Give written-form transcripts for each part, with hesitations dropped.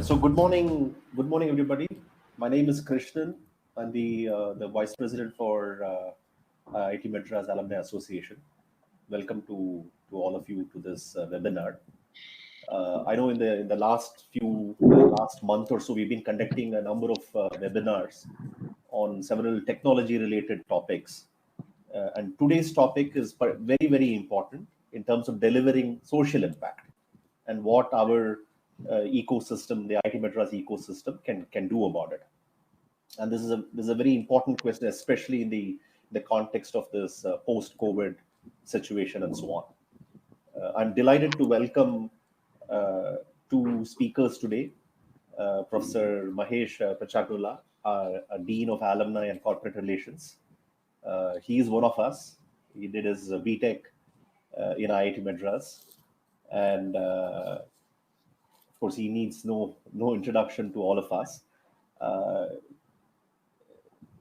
So good morning, everybody. My name is Krishnan. I'm the vice president for IIT Madras Alumni Association. Welcome to all of you to this webinar. I know in the last month or so we've been conducting a number of webinars on several technology related topics, and today's topic is very important in terms of delivering social impact and what our ecosystem, the IIT Madras ecosystem, can do about it. And this is a very important question, especially in the context of this post-COVID situation and so on. I'm delighted to welcome two speakers today. Professor Mahesh Pachakula, a Dean of Alumni and Corporate Relations. He is one of us. He did his BTech in IIT Madras, and of course, he needs no introduction to all of us,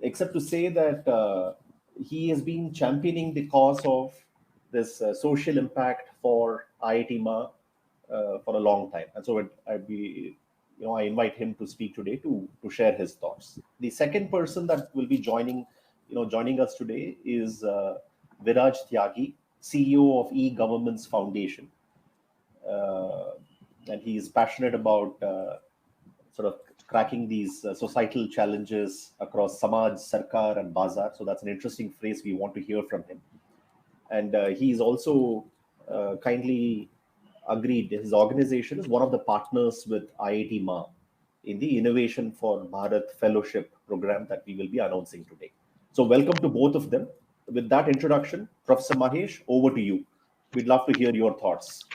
except to say that he has been championing the cause of this social impact for IITMAA for a long time, and so I invite him to speak today to share his thoughts. The second person that will be joining us today is Viraj Tyagi, CEO of eGov's Foundation. And he is passionate about sort of cracking these societal challenges across Samaj, Sarkar, and Bazar. So that's an interesting phrase we want to hear from him. And he's also kindly agreed, his organization is one of the partners with IITMAA in the Innovation4Bharat Fellowship program that we will be announcing today. So welcome to both of them. With that introduction, Professor Mahesh, over to you. We'd love to hear your thoughts.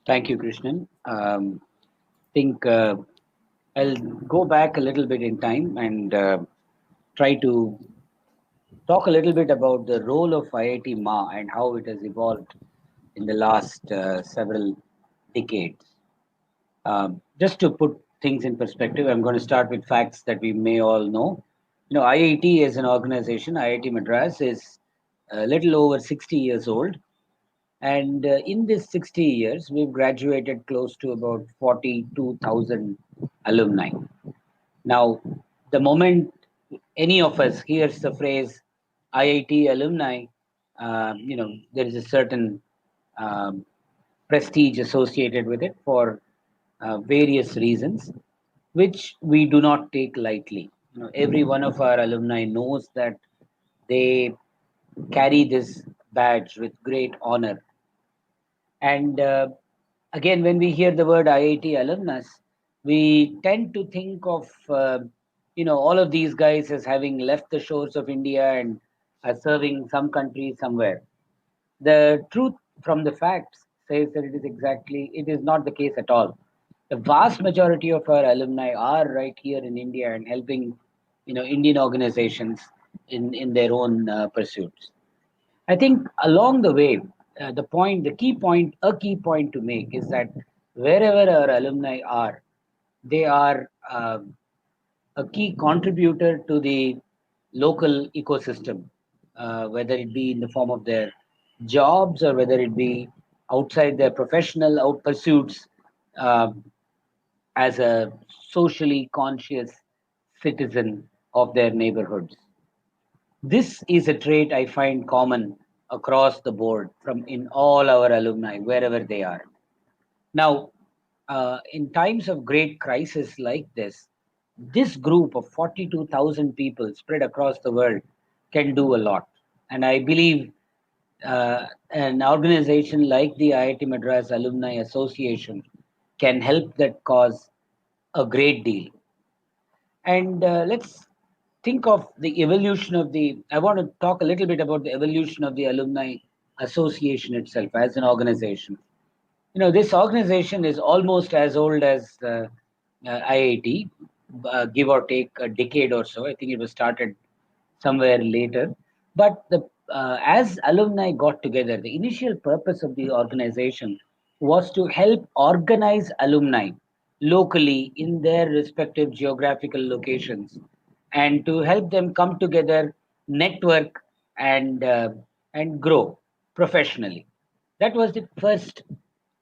Thank you, Krishnan. I think I'll go back a little bit in time and try to talk a little bit about the role of IITMAA and how it has evolved in the last several decades. Just to put things in perspective, I'm going to start with facts that we may all know. IIT as an organization, IIT Madras, is a little over 60 years old. And in this 60 years, we've graduated close to about 42,000 alumni. Now, the moment any of us hears the phrase IIT alumni, there is a certain prestige associated with it for various reasons, which we do not take lightly. Every one of our alumni knows that they carry this badge with great honor. And again, when we hear the word IIT alumnus, we tend to think of all of these guys as having left the shores of India and are serving some country somewhere. The truth from the facts says that it is not the case at all. The vast majority of our alumni are right here in India and helping Indian organizations in their own pursuits. I think along the way, a key point to make is that wherever our alumni are, they are a key contributor to the local ecosystem, whether it be in the form of their jobs or whether it be outside their professional pursuits as a socially conscious citizen of their neighborhoods. This is a trait I find common across the board in all our alumni, wherever they are. Now, in times of great crisis like this group of 42,000 people spread across the world can do a lot. And I believe an organization like the IIT Madras Alumni Association can help that cause a great deal. And let's think of the evolution of I want to talk a little bit about the evolution of the Alumni Association itself as an organization. This organization is almost as old as IIT, give or take a decade or so. I think it was started somewhere later. But as alumni got together, the initial purpose of the organization was to help organize alumni locally in their respective geographical locations and to help them come together, network, and grow professionally. That was the first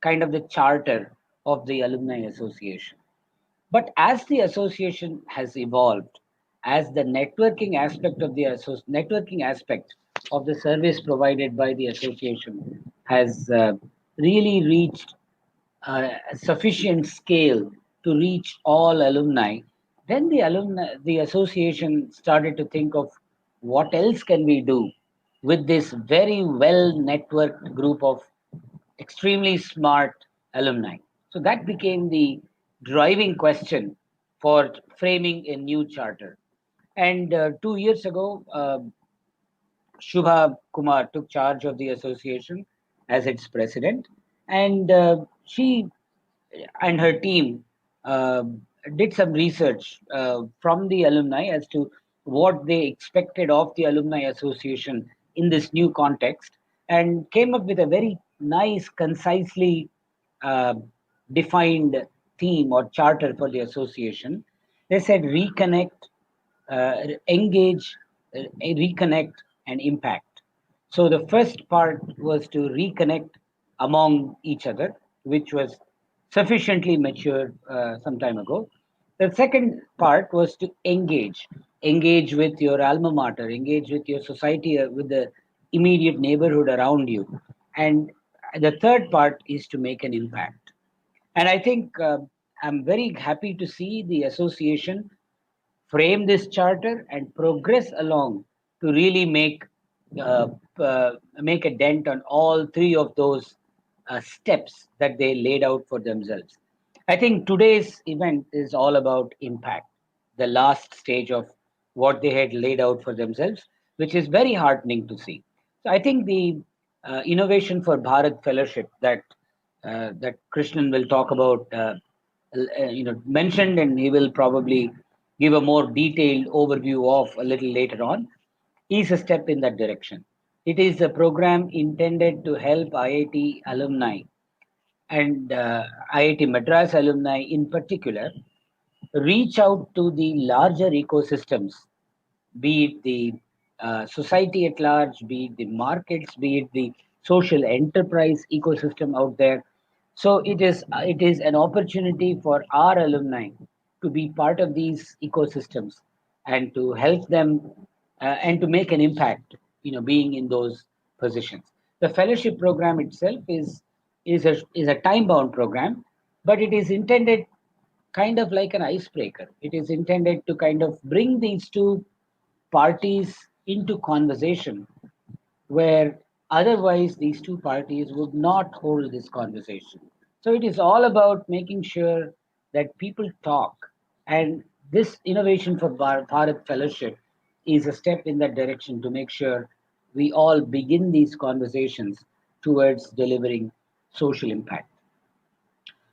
kind of the charter of the Alumni Association. But as the association has evolved, as the networking aspect of the service provided by the association has really reached a sufficient scale to reach all alumni, then the association started to think of what else can we do with this very well networked group of extremely smart alumni. So that became the driving question for framing a new charter. And 2 years ago, Shubha Kumar took charge of the association as its president, and she and her team uh, did some research from the alumni as to what they expected of the alumni association in this new context, and came up with a very nice, concisely uh, defined theme or charter for the association. They said reconnect, engage, reconnect, and impact. So the first part was to reconnect among each other, which was sufficiently matured some time ago. The second part was to engage with your alma mater, engage with your society, with the immediate neighborhood around you. And the third part is to make an impact. And I think I'm very happy to see the association frame this charter and progress along to really uh, make a dent on all three of those steps that they laid out for themselves. I think today's event is all about impact, the last stage of what they had laid out for themselves, which is very heartening to see. So I think the Innovation for Bharat Fellowship that Krishnan will talk about, mentioned, and he will probably give a more detailed overview of a little later on, is a step in that direction. It is a program intended to help IIT alumni and IIT Madras alumni in particular reach out to the larger ecosystems, be it the society at large, be it the markets, be it the social enterprise ecosystem out there. So it is an opportunity for our alumni to be part of these ecosystems and to help them and to make an impact. Being in those positions. The fellowship program itself is a time bound program, but it is intended kind of like an icebreaker. It is intended to kind of bring these two parties into conversation where otherwise these two parties would not hold this conversation. So it is all about making sure that people talk. And this Innovation for Bharat Fellowship is a step in that direction to make sure we all begin these conversations towards delivering social impact.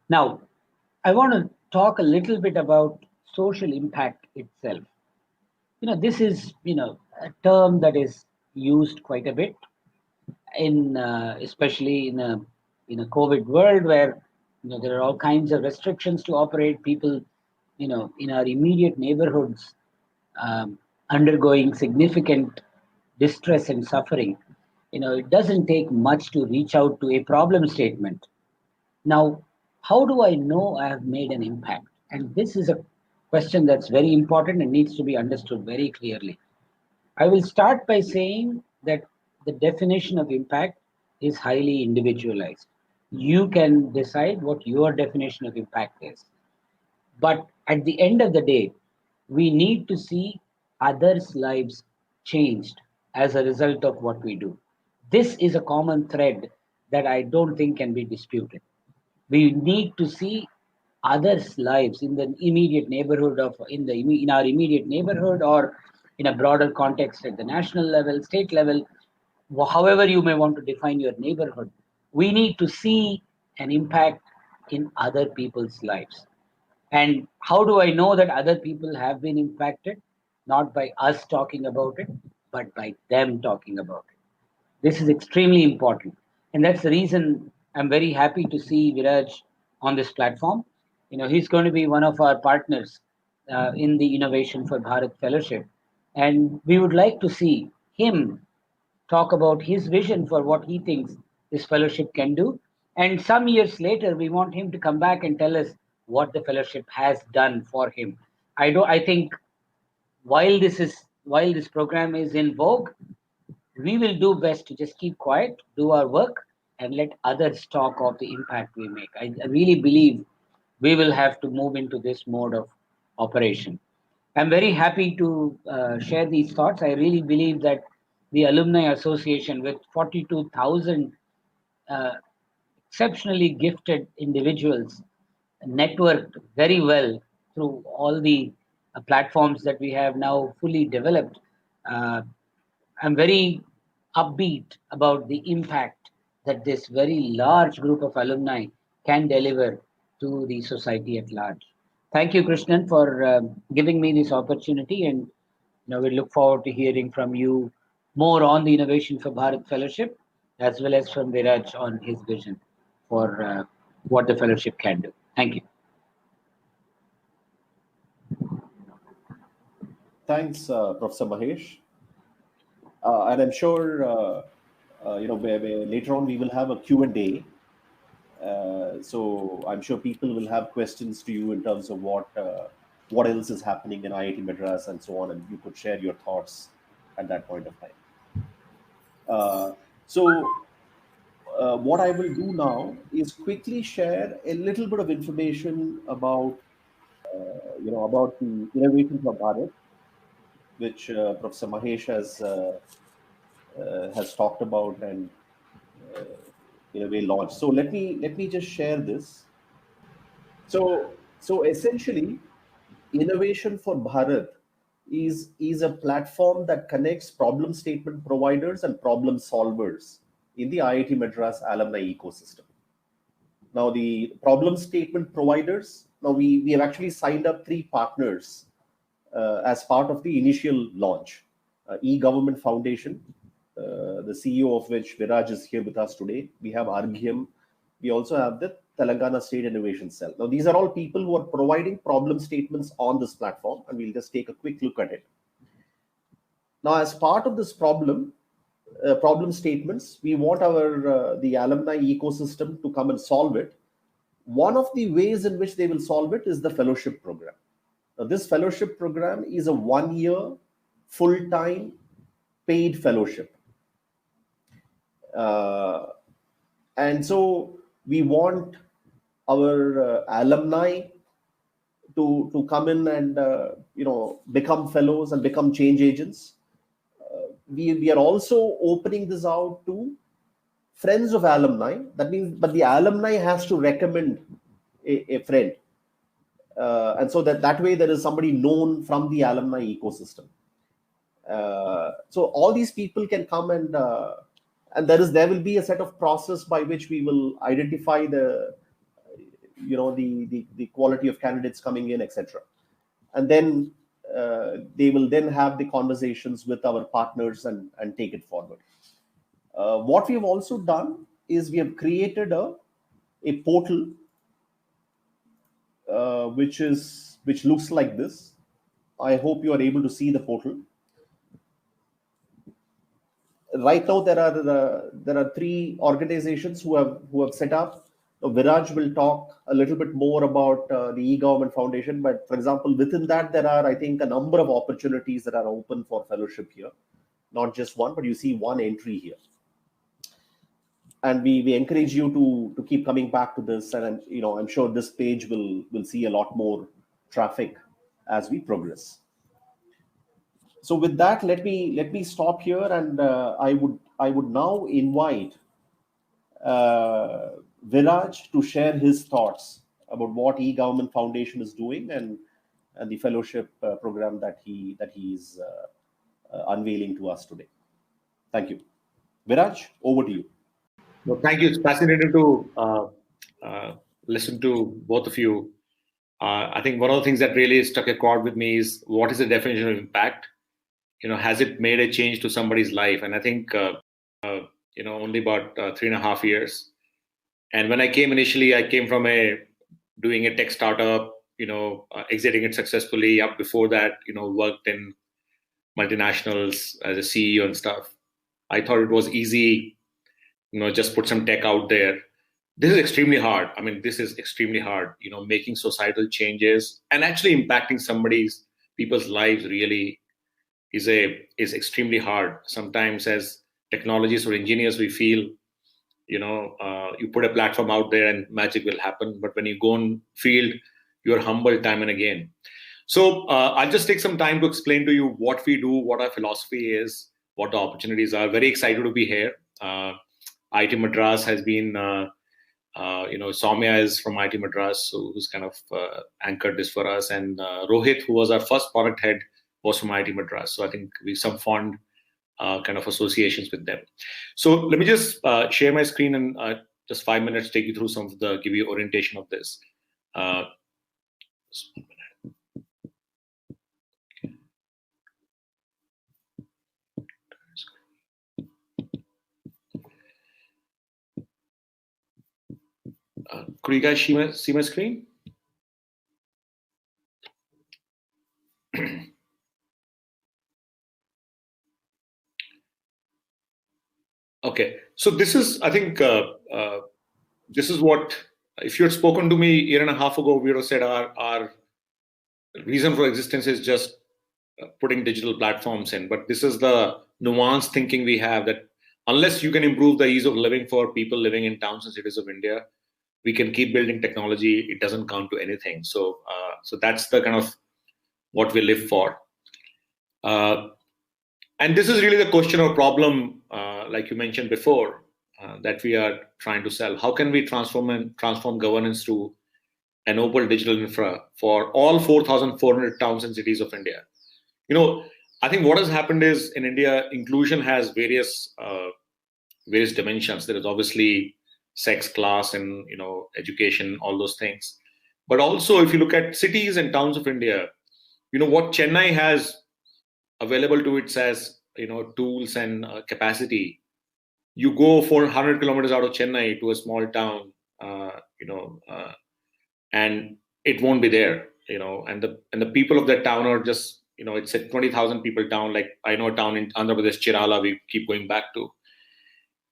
Now, I want to talk a little bit about social impact itself. This is a term that is used quite a bit in especially in a COVID world where there are all kinds of restrictions to operate. People in our immediate neighborhoods um, undergoing significant distress and suffering. It doesn't take much to reach out to a problem statement. Now, how do I know I have made an impact? And this is a question that's very important and needs to be understood very clearly. I will start by saying that the definition of impact is highly individualized. You can decide what your definition of impact is. But at the end of the day, we need to see others' lives changed as a result of what we do. This is a common thread that I don't think can be disputed. We need to see others' lives in the immediate neighborhood of in our immediate neighborhood, or in a broader context at the national level, state level, however you may want to define your neighborhood. We need to see an impact in other people's lives. And how do I know that other people have been impacted? Not by us talking about it, but by them talking about it. This is extremely important. And that's the reason I'm very happy to see Viraj on this platform. He's going to be one of our partners in the Innovation for Bharat Fellowship. And we would like to see him talk about his vision for what he thinks this fellowship can do. And some years later, we want him to come back and tell us what the fellowship has done for him. I think while this program is in vogue, we will do best to just keep quiet, do our work, and let others talk of the impact we make. I really believe we will have to move into this mode of operation. I'm very happy to share these thoughts. I really believe that the Alumni Association, with 42,000 uh, exceptionally gifted individuals, networked very well through all the platforms that we have now fully developed. Uh, I'm very upbeat about the impact that this very large group of alumni can deliver to the society at large. Thank you, Krishnan, for giving me this opportunity, and we look forward to hearing from you more on the Innovation for Bharat Fellowship, as well as from Viraj on his vision for what the fellowship can do. Thank you. Thanks, Professor Mahesh. And I'm sure, later on we will have a Q&A. So I'm sure people will have questions to you in terms of what else is happening in IIT Madras and so on, and you could share your thoughts at that point of time. So what I will do now is quickly share a little bit of information about about the Innovation for Bharat, which Professor Mahesh has talked about and in a way launched. So let me just share this. So essentially, Innovation for Bharat is a platform that connects problem statement providers and problem solvers in the IIT Madras alumni ecosystem. Now, the problem statement providers, now we have actually signed up 3 partners as part of the initial launch. eGovernment Foundation, the CEO of which Viraj is here with us today. We have Arghyam. We also have the Telangana State Innovation Cell. Now, these are all people who are providing problem statements on this platform, and we'll just take a quick look at it. Now, as part of this problem statements, we want our the alumni ecosystem to come and solve it. One of the ways in which they will solve it is the fellowship program. Now, this fellowship program is a 1-year, full-time, paid fellowship. And so we want our alumni to come in and become fellows and become change agents. We are also opening this out to friends of alumni. That means, but the alumni has to recommend a friend. And so that way there is somebody known from the alumni ecosystem. So all these people can come and there will be a set of process by which we will identify the quality of candidates coming in, etc. And then they will then have the conversations with our partners and take it forward. What we have also done is we have created a portal which looks like this. I hope you are able to see the portal. Right now, there are 3 organizations who have set up. Viraj will talk a little bit more about the eGovernment Foundation, but for example, within that there are, I think, a number of opportunities that are open for fellowship here. Not just one, but you see one entry here. And we encourage you to keep coming back to this, and I'm sure this page will see a lot more traffic as we progress. So with that, let me stop here, and I would now invite Viraj to share his thoughts about what eGovernment Foundation is doing and the fellowship program that he is unveiling to us today. Thank you. Viraj, over to you. Well, thank you. It's fascinating to listen to both of you. I think one of the things that really struck a chord with me is what is the definition of impact? Has it made a change to somebody's life? And I think, only about 3.5 years. And when I came initially, I came from doing a tech startup, exiting it successfully. Up before that, worked in multinationals as a CEO and stuff. I thought it was easy, just put some tech out there. this is extremely hard. I mean, this is extremely hard, making societal changes and actually impacting people's lives really is extremely hard. Sometimes as technologists or engineers, we feel, you put a platform out there and magic will happen. But when you go on field, you're humbled time and again. So I'll just take some time to explain to you what we do, what our philosophy is, what the opportunities are. Very excited to be here. IIT Madras has been, Soumya is from IIT Madras, who's kind of anchored this for us. And Rohit, who was our first product head, was from IIT Madras. So I think we some fond kind of associations with them. So let me just share my screen and just 5 minutes take you through give you orientation of this. Could you guys see my screen? Okay, so this is, I think, this is what, if you had spoken to me a year and a half ago, we would have said our reason for existence is just putting digital platforms in. But this is the nuanced thinking we have, that unless you can improve the ease of living for people living in towns and cities of India, we can keep building technology. It doesn't count to anything. So that's the kind of what we live for. And this is really the question or problem, like you mentioned before, that we are trying to sell. How can we transform governance through an open digital infra for all 4,400 towns and cities of India? I think what has happened is in India, inclusion has various dimensions. There is obviously sex, class, and education, all those things. But also, if you look at cities and towns of India, what Chennai has available to it as tools and capacity. You go 400 kilometers out of Chennai to a small town, and it won't be there. And the people of that town are just it's a 20,000 people town. Like I know a town in Andhra Pradesh, Chirala, we keep going back to,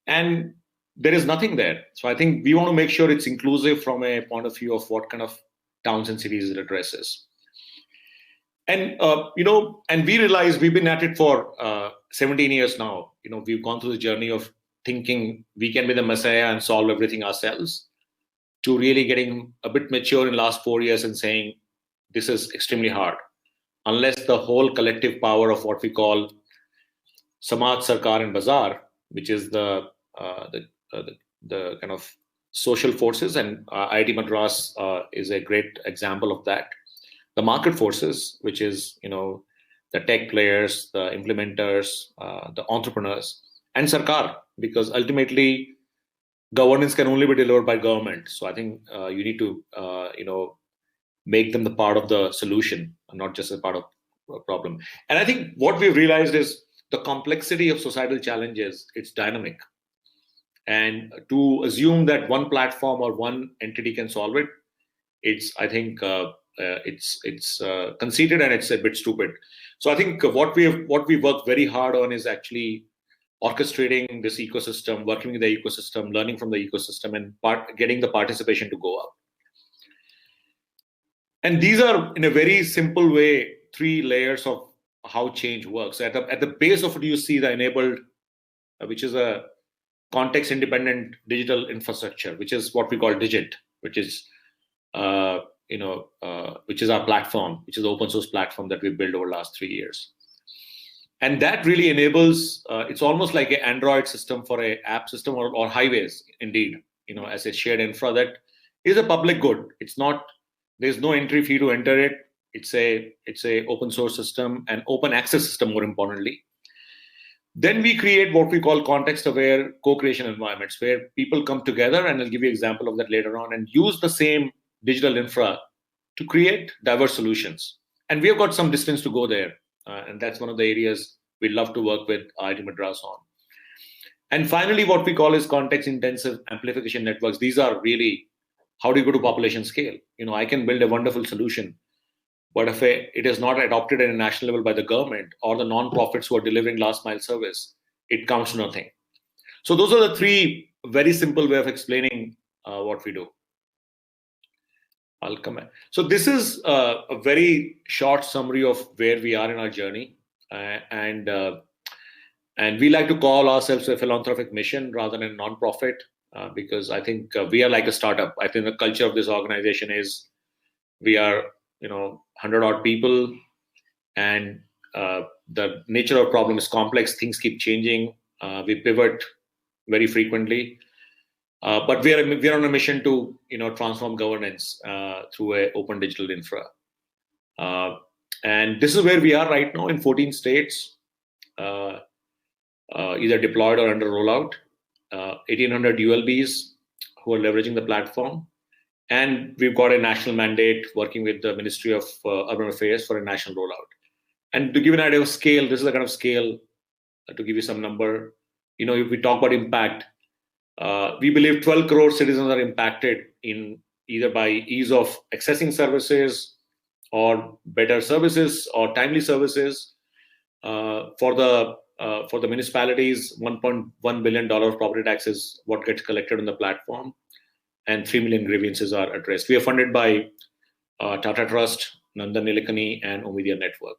and there is nothing there. So I think we want to make sure it's inclusive from a point of view of what kind of towns and cities it addresses. And and we realize we've been at it for 17 years now. We've gone through the journey of thinking we can be the messiah and solve everything ourselves, to really getting a bit mature in the last 4 years and saying this is extremely hard. Unless the whole collective power of what we call Samaj, Sarkar, and Bazaar, which is the kind of social forces, and IIT Madras is a great example of that. The market forces, which is the tech players, the implementers, the entrepreneurs, and Sarkar, because ultimately governance can only be delivered by government. So I think you need to make them the part of the solution and not just a part of a problem. And I think what we've realized is the complexity of societal challenges, it's dynamic. And to assume that one platform or one entity can solve it, it's, I think, it's conceited and it's a bit stupid. So I think what we worked very hard on is actually orchestrating this ecosystem, working with the ecosystem, learning from the ecosystem, and getting the participation to go up. And these are, in a very simple way, 3 layers of how change works. At the base of it, you see the enabled, which is a context-independent digital infrastructure, which is what we call Digit, which is which is our platform, which is the open source platform that we built over the last 3 years. And that really enables, it's almost like an Android system for an app system, or highways, indeed, as a shared infra that is a public good. It's not, there's no entry fee to enter it. It's a open source system and open access system, more importantly. Then we create what we call context-aware co-creation environments, where people come together, and I'll give you an example of that later on, and use the same digital infra to create diverse solutions. And we have got some distance to go there. And that's one of the areas we love to work with IIT Madras on. And finally, what we call is context-intensive amplification networks. These are really, how do you go to population scale? I can build a wonderful solution, but if it is not adopted at a national level by the government or the non-profits who are delivering last mile service, it counts to nothing. So those are the 3 very simple way of explaining what we do. I'll come back. So this is a very short summary of where we are in our journey, and we like to call ourselves a philanthropic mission rather than a non-profit, because I think we are like a startup. I think the culture of this organization is we are 100 odd people, and the nature of problem is complex. Things keep changing. We pivot very frequently. But we are on a mission to transform governance through an open digital infra, and this is where we are right now in 14 states, either deployed or under rollout. 1,800 ULBs who are leveraging the platform, and we've got a national mandate working with the Ministry of Urban Affairs for a national rollout. And to give an idea of scale, this is the kind of scale. To give you some number, if we talk about impact. We believe 12 crore citizens are impacted in either by ease of accessing services or better services or timely services. For the municipalities, $1.1 billion property taxes what gets collected on the platform, and 3 million grievances are addressed. We are funded by Tata Trust, Nandan Nilekani, and Omidyar Network.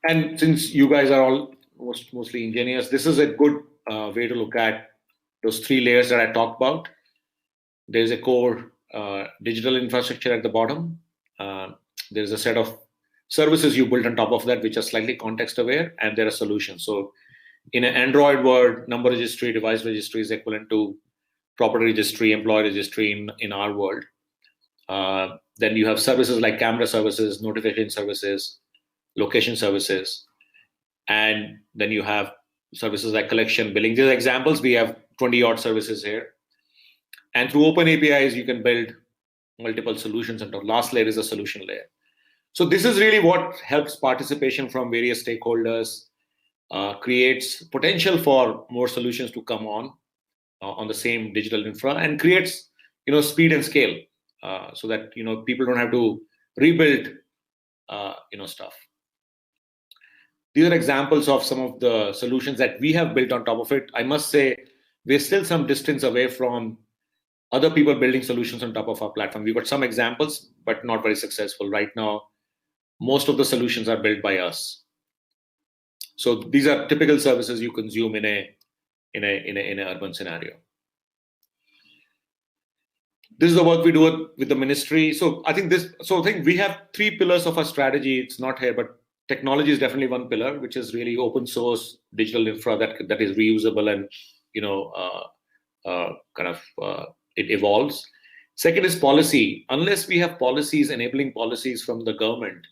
And since you guys are all mostly engineers, this is a good way to look at those 3 layers that I talked about. There's a core digital infrastructure at the bottom. There's a set of services you build on top of that, which are slightly context aware, and there are solutions. So in an Android world, number registry, device registry is equivalent to property registry, employee registry in our world. Then you have services like camera services, notification services, location services. And then you have services like collection, billing. These are examples. We have 20 odd services here. And through open APIs, you can build multiple solutions. And the last layer is a solution layer. So this is really what helps participation from various stakeholders, creates potential for more solutions to come on the same digital infra, and creates speed and scale, so that people don't have to rebuild stuff. These are examples of some of the solutions that we have built on top of it. I must say, we're still some distance away from other people building solutions on top of our platform. We've got some examples, but not very successful. Right now, most of the solutions are built by us. So these are typical services you consume in an urban scenario. This is the work we do with the ministry. So I think we have 3 pillars of our strategy. It's not here, but technology is definitely one pillar, which is really open source digital infra that is reusable and it evolves. Second is policy. Unless we have policies, enabling policies from the government,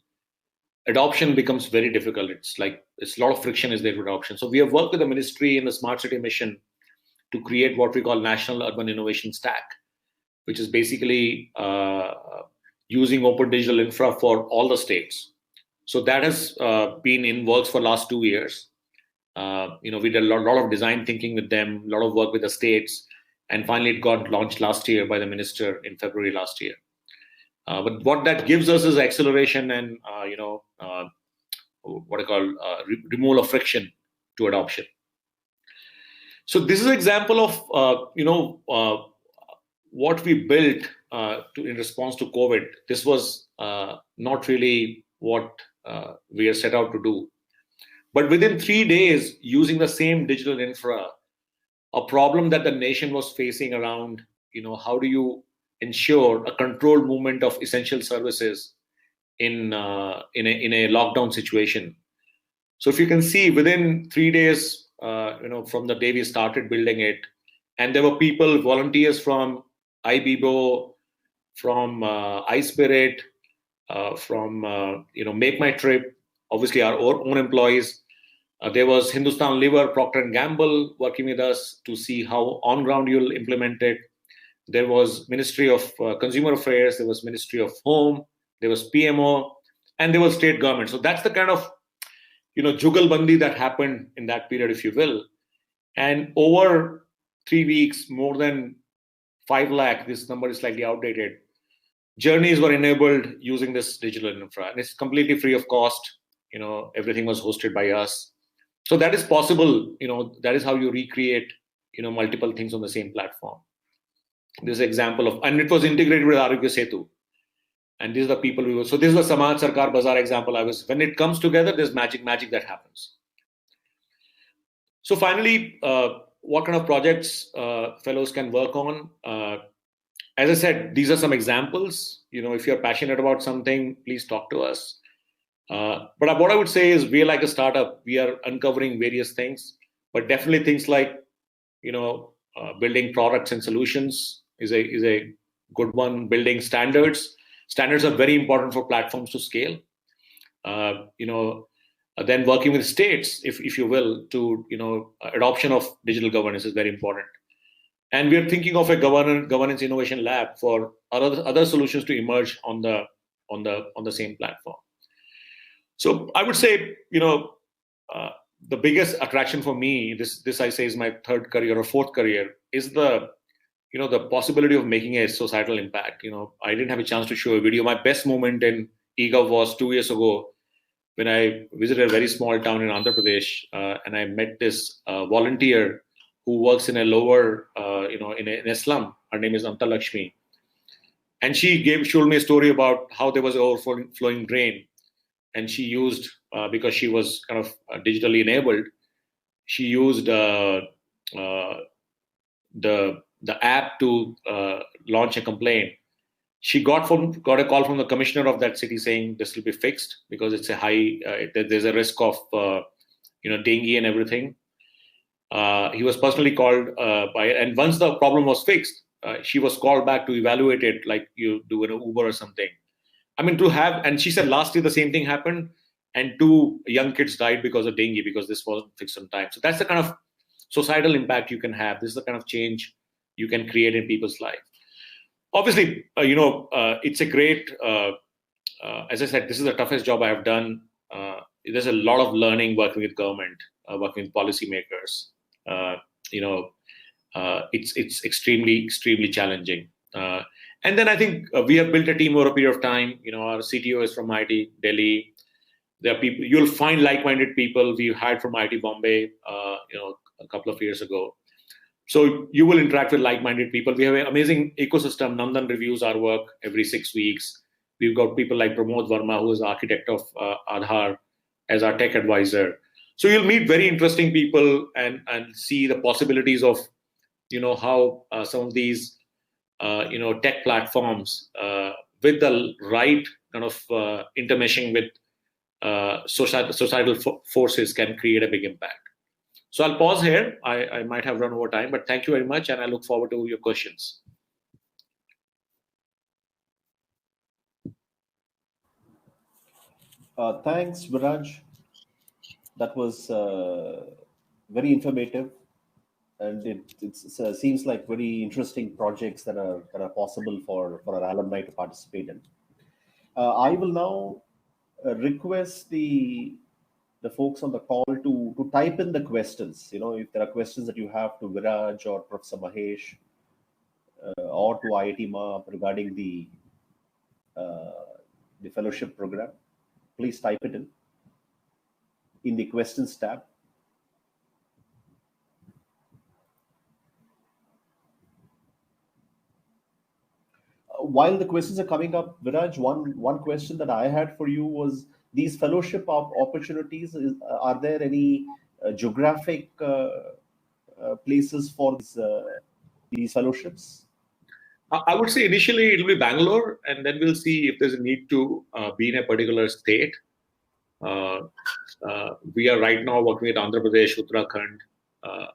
adoption becomes very difficult. It's a lot of friction is there with adoption. So we have worked with the ministry in the Smart City mission to create what we call National Urban Innovation Stack, which is basically using open digital infra for all the states. So that has been in works for last 2 years. We did a lot of design thinking with them, a lot of work with the states, and finally it got launched last year by the minister in February last year. But what that gives us is acceleration and removal of friction to adoption. So this is an example of what we built in response to COVID. This was not really what we are set out to do. But within 3 days, using the same digital infra, a problem that the nation was facing around, how do you ensure a controlled movement of essential services in a lockdown situation. So if you can see, within 3 days, from the day we started building it, and there were people, volunteers from IBIBO, from iSpirit, from Make My Trip, obviously our own employees. There was Hindustan Liver, Procter & Gamble working with us to see how on ground you'll implement it. There was Ministry of Consumer Affairs, there was Ministry of Home, there was PMO, and there was state government. So that's the kind of jugalbandi that happened in that period, if you will. And over 3 weeks, more than 5 lakh, this number is slightly outdated, journeys were enabled using this digital infra, and it's completely free of cost. Everything was hosted by us. So that is possible. That is how you recreate multiple things on the same platform. This is an example of, and it was integrated with Arogya Setu. And these are the people we were. So this is the Samaj Sarkar Bazaar example I was. When it comes together, there's magic that happens. So finally, what kind of projects fellows can work on? As I said, these are some examples. If you're passionate about something, please talk to us. But what I would say is we're like a startup. We are uncovering various things, but definitely things like, building products and solutions is a good one. Building standards. Standards are very important for platforms to scale. Then working with states, if you will, to adoption of digital governance is very important. And we are thinking of a governance innovation lab for other solutions to emerge on the same platform. So I would say, the biggest attraction for me, this I say is my third career or fourth career, is the possibility of making a societal impact. I didn't have a chance to show a video. My best moment in eGov was 2 years ago when I visited a very small town in Andhra Pradesh, and I met this volunteer who works in a lower, in a slum. Her name is Anta Lakshmi. And she showed me a story about how there was an overflowing drain. And she used, because she was kind of digitally enabled, she used the app to launch a complaint. She got a call from the commissioner of that city saying this will be fixed because it's a high, there's a risk of, dengue and everything. He was personally called and once the problem was fixed, she was called back to evaluate it like you do in an Uber or something. I mean, and she said last year the same thing happened and 2 young kids died because of dengue because this wasn't fixed on time. So that's the kind of societal impact you can have. This is the kind of change you can create in people's life. Obviously, it's a great, as I said, this is the toughest job I have done. There's a lot of learning working with government, working with policymakers. It's extremely, extremely challenging. And then I think we have built a team over a period of time. Our CTO is from IIT Delhi. There are people, you'll find like-minded people. We hired from IIT Bombay, a couple of years ago. So you will interact with like-minded people. We have an amazing ecosystem. Nandan reviews our work every 6 weeks. We've got people like Pramod Verma, who is the architect of Aadhaar, as our tech advisor. So you'll meet very interesting people and see the possibilities of, how some of these, tech platforms with the right kind of intermeshing with societal forces can create a big impact. So I'll pause here. I might have run over time, but thank you very much, and I look forward to your questions. Thanks, Viraj. That was very informative, and it seems like very interesting projects that are possible for our alumni to participate in. I will now request the folks on the call to type in the questions. If there are questions that you have to Viraj or Professor Mahesh or to IITMAA regarding the fellowship program, please type it in the questions tab. While the questions are coming up, Viraj, one question that I had for you was, these fellowship opportunities, are there any geographic places for these fellowships? I would say initially it will be Bangalore, and then we'll see if there's a need to be in a particular state. We are right now working with Andhra Pradesh, Uttarakhand,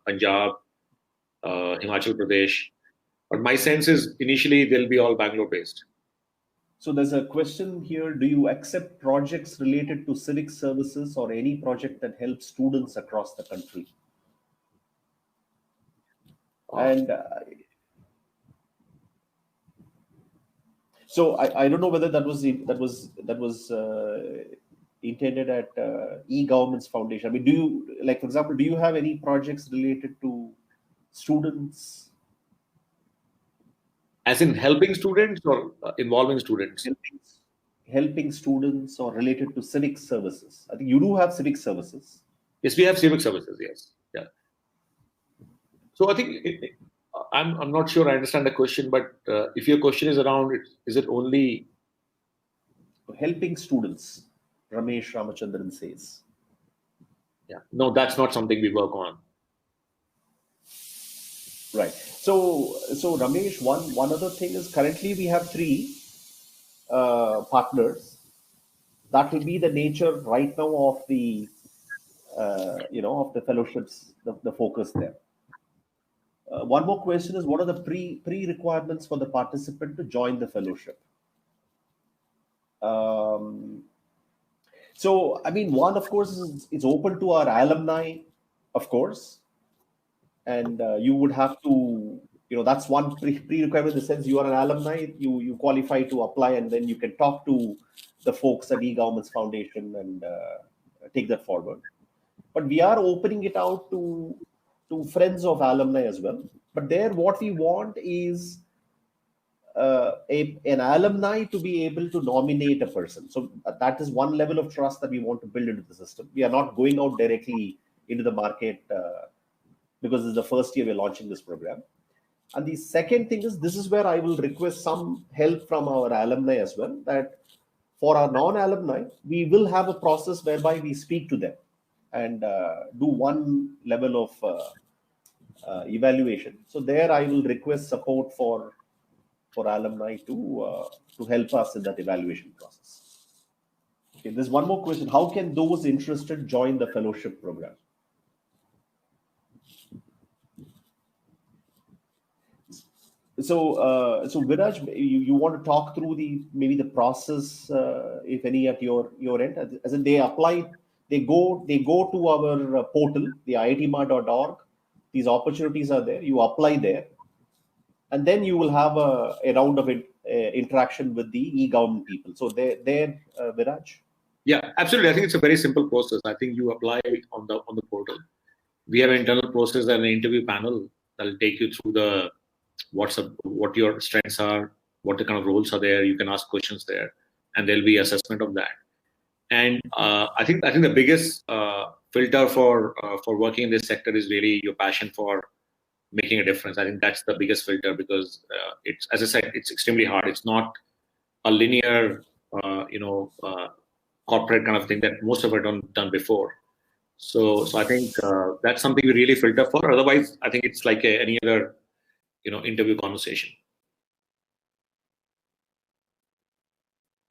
Punjab, Himachal Pradesh. But my sense is initially they'll be all Bangalore based. So there's a question here. Do you accept projects related to civic services or any project that helps students across the country? And so I don't know whether that was intended at eGov's Foundation. I mean, do you, like, for example, do you have any projects related to students? As in helping students or involving students? Helping students or related to civic services. I think you do have civic services. Yes, we have civic services, yes. Yeah. So I think I'm not sure I understand the question, but if your question is around, is it only helping students? Ramesh Ramachandran says. Yeah, no, that's not something we work on. Right. So Ramesh, one other thing is currently we have 3 partners. That will be the nature right now of the of the fellowships, the focus there. One more question is, what are the pre-requirements for the participant to join the fellowship? So, I mean, one, of course, is it's open to our alumni, of course, and you would have to, that's one pre-requirement in the sense you are an alumni, you qualify to apply, and then you can talk to the folks at eGov's Foundation and take that forward. But we are opening it out to friends of alumni as well. But there, what we want is an alumni to be able to nominate a person. So that is one level of trust that we want to build into the system. We are not going out directly into the market because this is the first year we're launching this program. And the second thing is, this is where I will request some help from our alumni as well, that for our non-alumni, we will have a process whereby we speak to them and do one level of evaluation. So there I will request support for alumni to help us in that evaluation process. Okay, there's one more question. How can those interested join the fellowship program? So Viraj, you want to talk through maybe the process, if any, at your end, as in they apply, they go to our portal, the IITMAA.org. These opportunities are there. You apply there, and then you will have a round of interaction with the eGovernment people. So there, Viraj. Yeah, absolutely. I think it's a very simple process. I think you apply on the portal. We have an internal process and an interview panel that will take you through what your strengths are, what the kind of roles are there. You can ask questions there, and there'll be assessment of that. And I think the biggest filter for working in this sector is really your passion for making a difference. I think that's the biggest filter, because it's, as I said, it's extremely hard. It's not a linear, corporate kind of thing that most of it done before. So I think that's something we really filter for. Otherwise, I think it's like any other, interview conversation.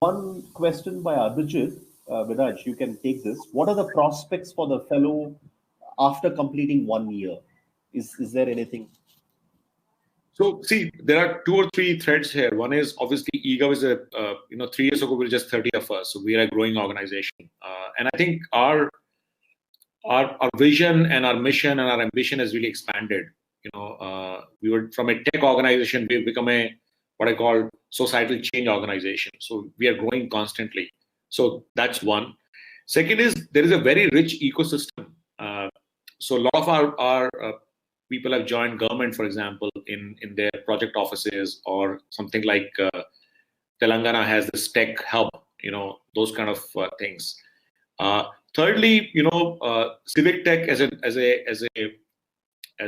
One question by Abhijit. Viraj, you can take this. What are the prospects for the fellow after completing 1 year? Is there anything? So see, there are 2 or 3 threads here. One is obviously eGov is 3 years ago we were just 30 of us, so we are a growing organization, and I think our vision and our mission and our ambition has really expanded. We were from a tech organization, we've become what I call societal change organization. So we are growing constantly. So that's one. Second is there is a very rich ecosystem. So a lot of our people have joined government, for example, in their project offices, or something like Telangana has this tech hub, those kind of things. Thirdly, civic tech as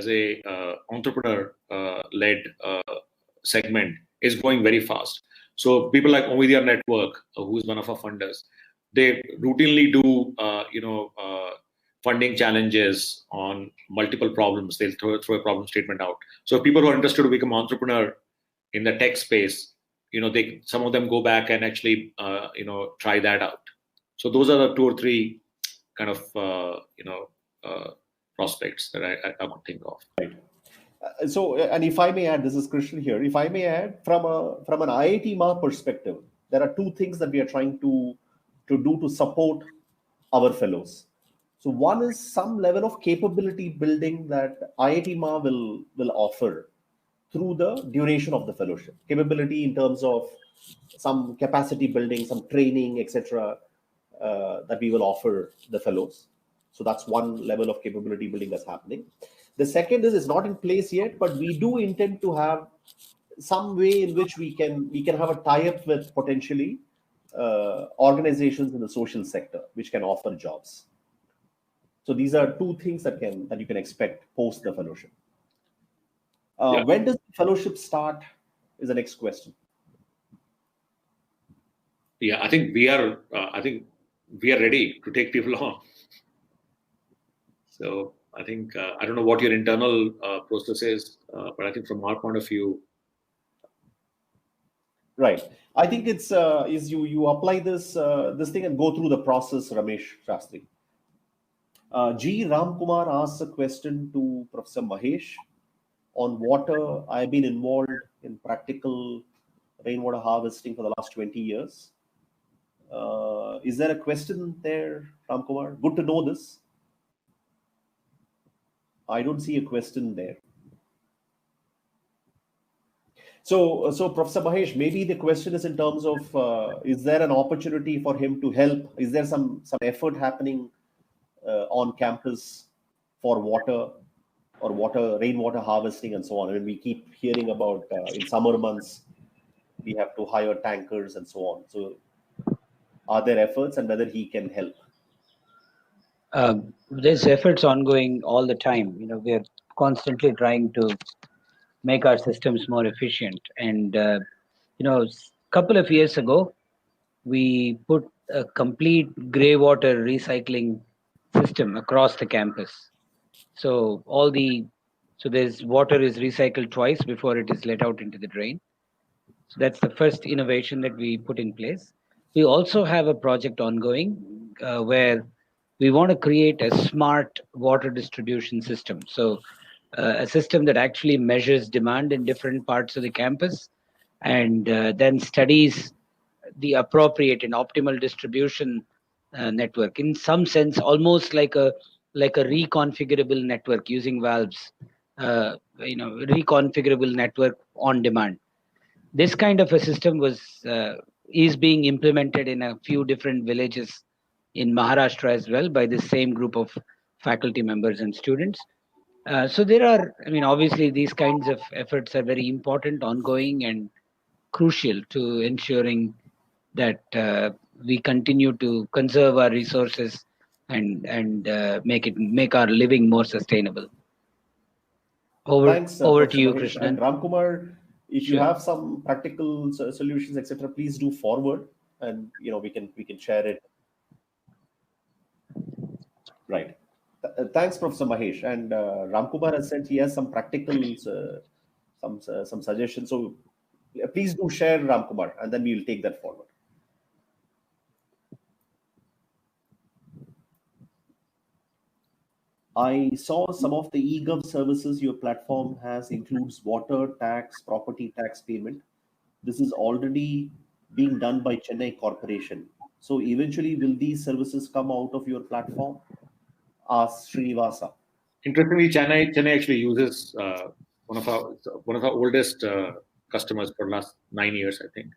a entrepreneur led segment is growing very fast. So people like Ovidya Network, who is one of our funders, they routinely do funding challenges on multiple problems. They'll throw a problem statement out. So people who are interested to become entrepreneur in the tech space, some of them go back and actually try that out. So those are the 2 or 3 kind of prospects that I could think of. Right. So, and if I may add, this is Krishnan here. If I may add, from an IITMAA perspective, there are 2 things that we are trying to do to support our fellows. So one is some level of capability building that IITMAA will offer through the duration of the fellowship. Capability in terms of some capacity building, some training, etc., that we will offer the fellows. So that's one level of capability building that's happening. The second is, it's not in place yet, but we do intend to have some way in which we can have a tie-up with potentially organizations in the social sector which can offer jobs. So these are 2 things that you can expect post the fellowship. Yeah. When does the fellowship start? Is the next question. Yeah, I think we are. I think we are ready to take people on. So I think I don't know what your internal process is, but I think from our point of view, Right. I think it's is you apply this thing and go through the process, Ramesh Shastri. G. Ramkumar asks a question to Professor Mahesh on water. I've been involved in practical rainwater harvesting for the last 20 years. Is there a question there, Ramkumar? Good to know this. I don't see a question there. So Professor Mahesh, maybe the question is in terms of is there an opportunity for him to help? Is there some effort happening on campus for water or rainwater harvesting and so on? I mean, we keep hearing about in summer months we have to hire tankers and so on. So are there efforts and whether he can help? There's efforts ongoing all the time. We are constantly trying to make our systems more efficient. And couple of years ago, we put a complete grey water recycling system across the campus. So there's water is recycled twice before it is let out into the drain. So that's the first innovation that we put in place. We also have a project ongoing where we want to create a smart water distribution system. So a system that actually measures demand in different parts of the campus and then studies the appropriate and optimal distribution network. In some sense, almost like a reconfigurable network using valves. Reconfigurable network on demand. This kind of a system is being implemented in a few different villages in Maharashtra as well by the same group of faculty members and students. So there are, obviously these kinds of efforts are very important, ongoing, and crucial to ensuring that we continue to conserve our resources and make our living more sustainable. Thanks, Over to Professor you, Mahesh. Krishnan. And Ramkumar, if you Sure. have some practical solutions, etc., please do forward, and we can share it. Right. Thanks, Professor Mahesh. And Ramkumar has said he has some practical some suggestions. So please do share, Ramkumar, and then we will take that forward. I saw some of the eGov services your platform has includes water tax, property tax payment. This is already being done by Chennai Corporation. So eventually, will these services come out of your platform? Ask Srinivasa. interestingly, Chennai actually uses one of our oldest customers for the last 9 years, I think.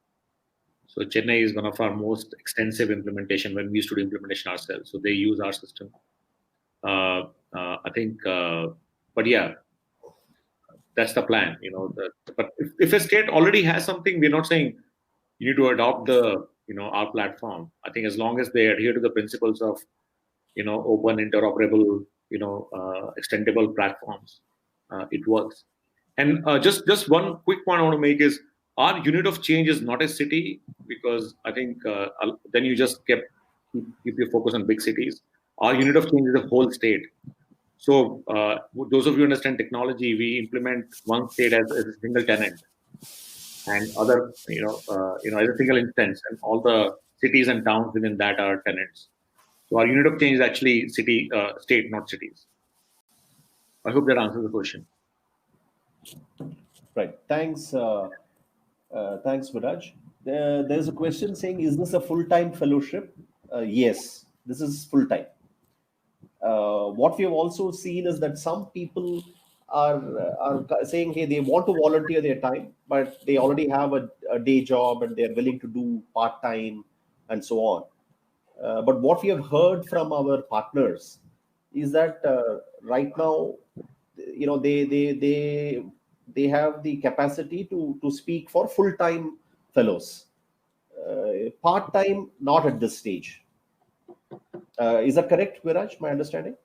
So Chennai is one of our most extensive implementation when we used to do implementation ourselves. So they use our system. I think, but yeah, that's the plan. But if a state already has something, we're not saying you need to adopt our platform. I think as long as they adhere to the principles of open, interoperable, extendable platforms, it works. And just one quick point I want to make is our unit of change is not a city, because I think then you just keep your focus on big cities. Our unit of change is a whole state. So those of you who understand technology, we implement one state as a single tenant, and other as a single instance, and all the cities and towns within that are tenants. So our unit of change is actually state, not cities. I hope that answers the question. Right. Thanks. Thanks, Viraj. There's a question saying, is this a full-time fellowship? Yes, this is full-time. What we have also seen is that some people are saying, hey, they want to volunteer their time, but they already have a day job and they're willing to do part-time and so on. But what we have heard from our partners is that right now, they have the capacity to speak for full-time fellows. Part-time, not at this stage. Is that correct, Viraj? My understanding?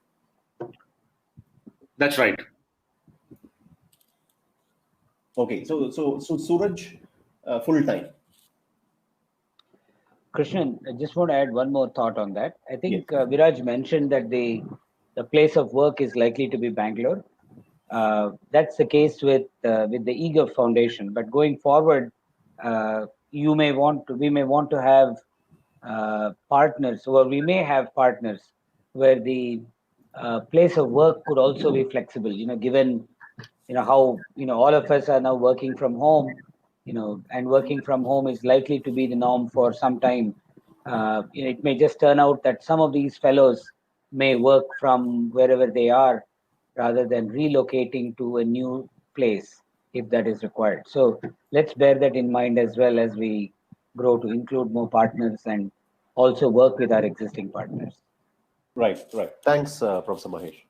That's right. Okay, so Suraj, full time. Krishnan, I just want to add one more thought on that. I think Yes. Viraj mentioned that the place of work is likely to be Bangalore. That's the case with the eGov Foundation. But going forward, we may want to have partners, or we may have partners where the place of work could also be flexible. Given how all of us are now working from home, and working from home is likely to be the norm for some time. It may just turn out that some of these fellows may work from wherever they are rather than relocating to a new place if that is required. So let's bear that in mind as well as we grow to include more partners and also work with our existing partners. Right. Thanks, Professor Mahesh.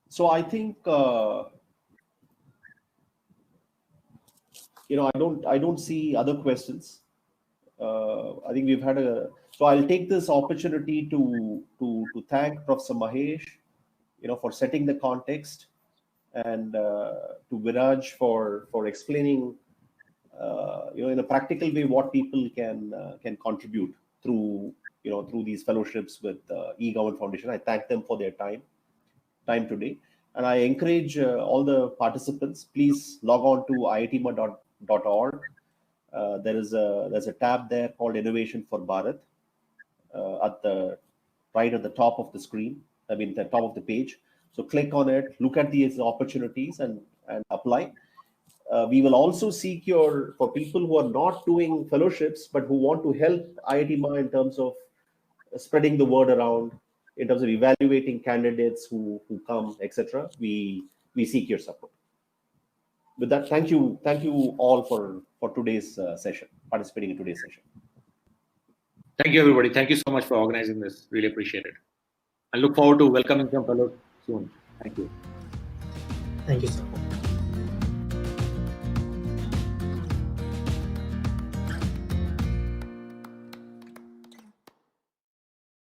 So I think I don't see other questions. I think we've had a. So I'll take this opportunity to thank Professor Mahesh, for setting the context, and to Viraj for explaining, in a practical way what people can contribute through through these fellowships with eGov's Foundation. I thank them for their time today, and I encourage all the participants. Please log on to IITMAA.org. There's a tab there called Innovation4Bharat at the right at the top of the screen. I mean, the top of the page. So click on it, look at these opportunities, and apply. We will also seek for people who are not doing fellowships but who want to help IITMAA in terms of spreading the word around, in terms of evaluating candidates who come, etc. We seek your support. With that, thank you all for today's session, participating in today's session. Thank you, everybody. Thank you so much for organizing this. Really appreciate it. I look forward to welcoming some fellows soon. Thank you. Thank you, sir.